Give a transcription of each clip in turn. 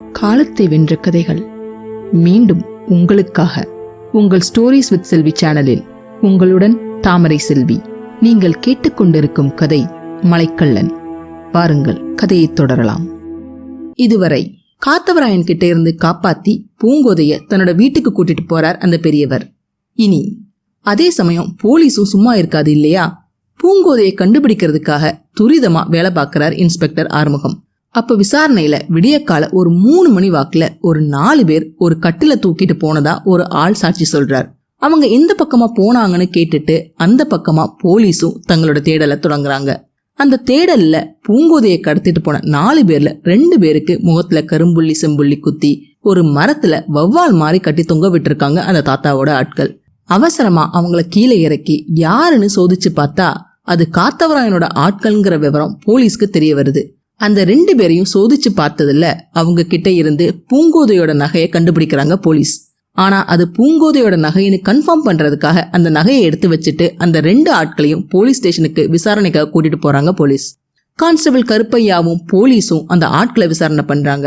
காலத்தை வென்ற கதைகள் மீண்டும் உங்களுக்காக உங்கள் ஸ்டோரிஸ் வித் செல்வி சேனலில் உங்களுடன் தாமரை செல்வி. நீங்கள் கேட்டுக்கொண்டிருக்கும் கதை மலைக்கள்ளன். வாருங்கள் கதையை தொடரலாம். இதுவரை காத்தவராயன் கிட்ட இருந்து காப்பாத்தி பூங்கோதைய தன்னோட வீட்டுக்கு கூட்டிட்டு போறார் அந்த பெரியவர். இனி அதே சமயம் போலீஸும் சும்மா இருக்காது இல்லையா? பூங்கோதையை கண்டுபிடிக்கிறதுக்காக துரிதமா வேலை பார்க்கிறார் இன்ஸ்பெக்டர் ஆறுமுகம். அப்ப விசாரணையில விடியக்கால ஒரு 3 மணி வாக்குல ஒரு 4 பேர் ஒரு கட்டில தூக்கிட்டு போனதா ஒரு ஆள் சாட்சி சொல்றார். அவங்க எந்த பக்கமா போனாங்கன்னு கேட்டுட்டு அந்த பக்கமா போலீஸும் தங்களோட தேடலை தொடங்குறாங்க. அந்த தேடல்ல பூங்கோதையை கடத்திட்டு போன 4 பேர்ல 2 பேருக்கு முகத்துல கரும்புள்ளி செம்புள்ளி குத்தி ஒரு மரத்துல வவ்வால் மாதிரி கட்டி தொங்க விட்டுருக்காங்க அந்த தாத்தாவோட ஆட்கள். அவசரமா அவங்கள கீழே இறக்கி யாருன்னு சோதிச்சு பார்த்தா அது காத்தவராயனோட ஆட்கள்ங்கிற விவரம் போலீஸ்க்கு தெரிய வருது. அந்த 2 பேரையும் சோதிச்சு பார்த்ததுல அவங்க கிட்ட இருந்து பூங்கோதையோட நகையை கண்டுபிடிக்கிறாங்க போலீஸ். ஆனா அது பூங்கோதையோட நகைன்னு கன்ஃபார்ம் பண்றதுக்காக அந்த நகையை எடுத்து வச்சுட்டு அந்த 2 ஆட்களையும் போலீஸ் ஸ்டேஷனுக்கு விசாரணைக்காக கூட்டிட்டு போறாங்க போலீஸ். கான்ஸ்டபிள் கருப்பையாவும் போலீஸும் அந்த ஆட்களை விசாரணை பண்றாங்க.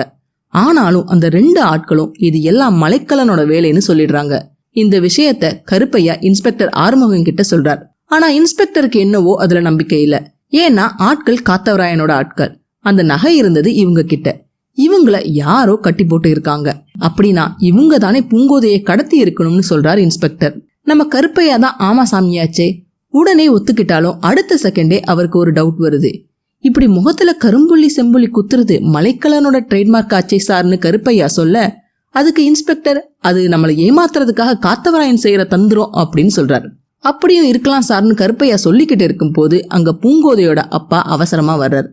ஆனாலும் அந்த 2 ஆட்களும் இது எல்லாம் மலைக்கள்ளனோட வேலைன்னு சொல்லிடுறாங்க. இந்த விஷயத்த கருப்பையா இன்ஸ்பெக்டர் ஆறுமுகம் கிட்ட சொல்றார். ஆனா இன்ஸ்பெக்டருக்கு என்னவோ அதுல நம்பிக்கை இல்ல. ஏன்னா ஆட்கள் காத்தவராயனோட ஆட்கள், அந்த நகை இருந்தது இவங்க கிட்ட, இவங்கள யாரோ கட்டி போட்டு இருக்காங்க. அப்படின்னா இவங்க தானே பூங்கோதையை கடத்தி இருக்கணும்னு சொல்றார் இன்ஸ்பெக்டர். நம்ம கருப்பையா தான் ஆமா சாமியாச்சே. உடனே ஒத்துக்கிட்டாலும் அடுத்த செகண்டே அவருக்கு ஒரு டவுட் வருது. இப்படி முகத்துல கரும்புள்ளி செம்புள்ளி குத்துறது மலைக்கள்ளனோட ட்ரேட்மார்க் ஆச்சே சார்னு கருப்பையா சொல்ல, அதுக்கு இன்ஸ்பெக்டர் அது நம்மளை ஏமாத்துறதுக்காக காத்தவராயன் செய்யற தந்திரம் அப்படின்னு சொல்றாரு. அப்படியும் இருக்கலாம் சார்னு கருப்பையா சொல்லிக்கிட்டு இருக்கும் போது அங்க பூங்கோதையோட அப்பா அவசரமா வர்றார்.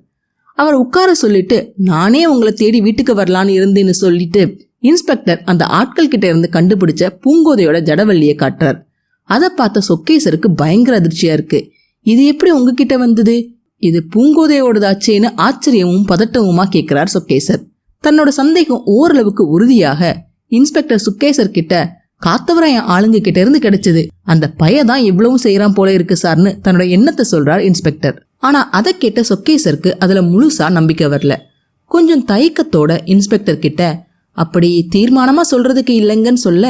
அவர் உட்கார சொல்லிட்டு நானே உங்களை தேடி வீட்டுக்கு வரலான்னு இருந்தேன்னு சொல்லிட்டு இன்ஸ்பெக்டர் அந்த ஆட்கள் கிட்ட இருந்து கண்டுபிடிச்ச பூங்கோதையோட ஜடவள்ளியை காட்டுறார். அதை பார்த்த சொக்கேசருக்கு பயங்கர அதிர்ச்சியா இருக்கு. இது எப்படி உங்ககிட்ட வந்தது? இது பூங்கோதையோடதாச்சேன்னு ஆச்சரியமும் பதட்டமுமா கேட்கிறார் சொக்கேசர். தன்னோட சந்தேகம் ஓரளவுக்கு உறுதியாக இன்ஸ்பெக்டர் சுக்கேசர் கிட்ட காத்தவராயன் ஆளுங்க கிட்ட இருந்து கிடைச்சது, அந்த பையதான் இவ்வளவும் செய்யறான் போல இருக்கு சார்னு தன்னோட எண்ணத்தை சொல்றார் இன்ஸ்பெக்டர். ஆனா அதை கேட்ட சொக்கேசருக்கு அதுல முழுசா நம்பிக்கை வரல. கொஞ்சம் தயக்கத்தோட இன்ஸ்பெக்டர் கிட்ட அப்படி தீர்மானமா சொல்றதுக்கு இல்லைங்கன்னு சொல்ல,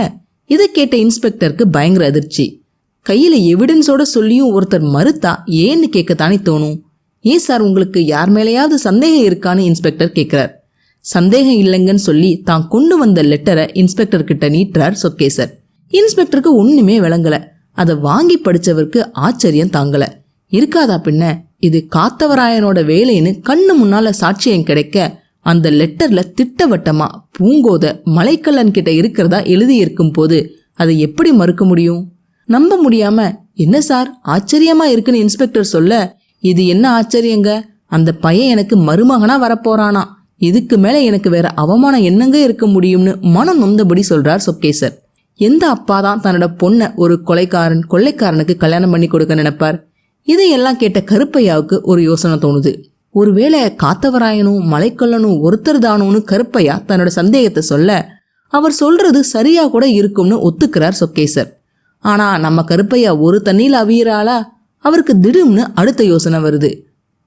இதை கேட்ட இன்ஸ்பெக்டருக்கு பயங்கர அதிர்ச்சி. கையில எவிடன்ஸோட சொல்லியும் ஒருத்தர் மறுத்தா ஏன்னு கேட்கத்தானே தோணும். ஏன் சார் உங்களுக்கு யார் மேலேயாவது சந்தேகம் இருக்கான்னு இன்ஸ்பெக்டர் கேட்கிறார். சந்தேகம் இல்லைங்கன்னு சொல்லி தான் கொண்டு வந்த லெட்டரை இன்ஸ்பெக்டர் கிட்ட நீட்டுறார் சொக்கேசர். இன்ஸ்பெக்டருக்கு ஒண்ணுமே விளங்கல. அதை வாங்கி படிச்சவருக்கு ஆச்சரியம் தாங்கல. இருக்காதா பின்ன, இது காத்தவராயனோட வேலைன்னு கண்ணு முன்னால சாட்சியம் கிடைக்க அந்த லெட்டர்ல திட்டவட்டமா பூங்கோதை மலைக்கள்ளன் கிட்ட இருக்கிறதா எழுதி இருக்கும் போது அதை எப்படி மறுக்க முடியும்? நம்ப முடியாம என்ன சார் ஆச்சரியமா இருக்குன்னு இன்ஸ்பெக்டர் சொல்ல, இது என்ன ஆச்சரியங்க, அந்த பையன் எனக்கு மருமகனா வரப்போறானா, இதுக்கு மேல எனக்கு வேற அவமானம் என்னங்க இருக்க முடியும்னு மனம் நொந்தபடி சொல்றார் சொக்கேசர். எந்த அப்பாதான் தன்னோட பொண்ணை ஒரு கொள்ளைக்காரனுக்கு கல்யாணம் பண்ணி கொடுக்க நினைப்பார்? இதையெல்லாம் கேட்ட கருப்பையாவுக்கு ஒரு யோசனை தோணுது. ஒருவேளை காத்தவராயனும் மலைக்கள்ளனும் ஒருத்தர் தானோன்னு கருப்பையா தன்னோட சந்தேகத்தை சொல்ல, அவர் சொல்றது சரியா கூட இருக்கும்னு ஒத்துக்கிறார் சொக்கேசர். ஆனா நம்ம கருப்பையா ஒரு தண்ணியில் அவியறாளா? அவருக்கு திடும்னு அடுத்த யோசனை வருது.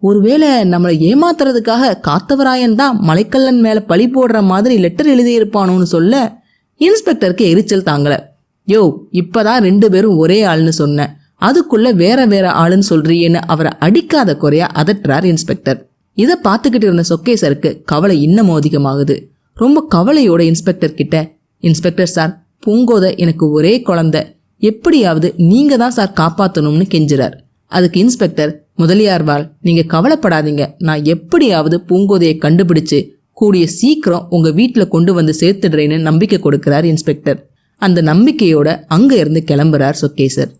ஒருவேளை நம்மளை ஏமாத்துறதுக்காக காத்தவராயன் தான் மலைக்கள்ளன் மேல பழி போடுற மாதிரி லெட்டர் எழுதியிருப்பானோன்னு சொல்ல, இன்ஸ்பெக்டருக்கு எரிச்சல் தாங்கல. யோ, இப்பதான் 2 பேரும் ஒரே ஆள்னு சொன்னேன், அதுக்குள்ள வேற வேற ஆளுன்னு சொல்றியேன்னு அவரை அடிக்காத குறையா அதட்டுறார் இன்ஸ்பெக்டர். இதை பார்த்துக்கிட்டு இருந்த சொக்கேசருக்கு கவலை இன்னமும் அதிகமாகுது. ரொம்ப கவலையோட இன்ஸ்பெக்டர் கிட்ட, இன்ஸ்பெக்டர் சார், பூங்கோதை எனக்கு ஒரே குழந்தை, எப்படியாவது நீங்க தான் சார் காப்பாத்தணும்னு கெஞ்சுறார். அதுக்கு இன்ஸ்பெக்டர், முதலியார்வாள், நீங்க கவலைப்படாதீங்க, நான் எப்படியாவது பூங்கோதையை கண்டுபிடிச்சு கூடிய சீக்கிரம் உங்க வீட்டுல கொண்டு வந்து சேர்த்துடுறேன்னு நம்பிக்கை கொடுக்கிறார் இன்ஸ்பெக்டர். அந்த நம்பிக்கையோட அங்க இருந்து கிளம்புறார் சொக்கேசர்.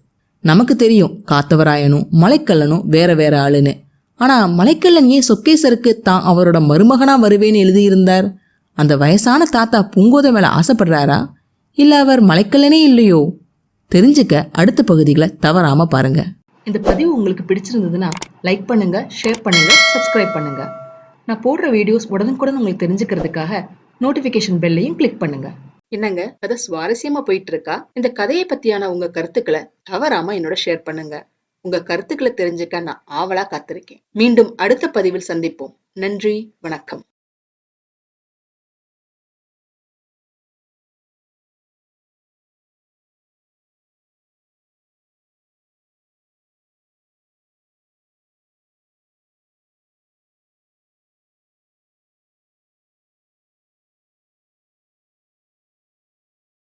நமக்கு தெரியும் காத்தவராயனும் மலைக்கள்ளனும் வேற வேற ஆளுன்னு. ஆனா மலைக்கள்ளன் ஏன் சொக்கேசருக்கு தான் அவரோட மருமகனா வருவேன்னு எழுதியிருந்தார்? அந்த வயசான தாத்தா பூங்கோதை மேல ஆசைப்படுறாரா, இல்ல அவர் மலைக்கள்ளனே இல்லையோ? தெரிஞ்சுக்க அடுத்த பகுதிகளை தவறாம பாருங்க. இந்த பதிவு உங்களுக்கு பிடிச்சிருந்ததுன்னா லைக் பண்ணுங்க, ஷேர் பண்ணுங்க, சப்ஸ்கிரைப் பண்ணுங்க. நான் போடுற வீடியோஸ் உடனுக்குடன் உங்களுக்கு தெரிஞ்சுக்கிறதுக்காக நோட்டிபிகேஷன் பெல்லையும் கிளிக் பண்ணுங்க. என்னங்க கதை சுவாரஸ்யமா போயிட்டு இருக்கா? இந்த கதையை பத்தியான உங்க கருத்துக்களை தவறாம என்னோட ஷேர் பண்ணுங்க. உங்க கருத்துக்களை தெரிஞ்சுக்க நான் ஆவலா காத்திருக்கேன். மீண்டும் அடுத்த பதிவில் சந்திப்போம். நன்றி, வணக்கம்.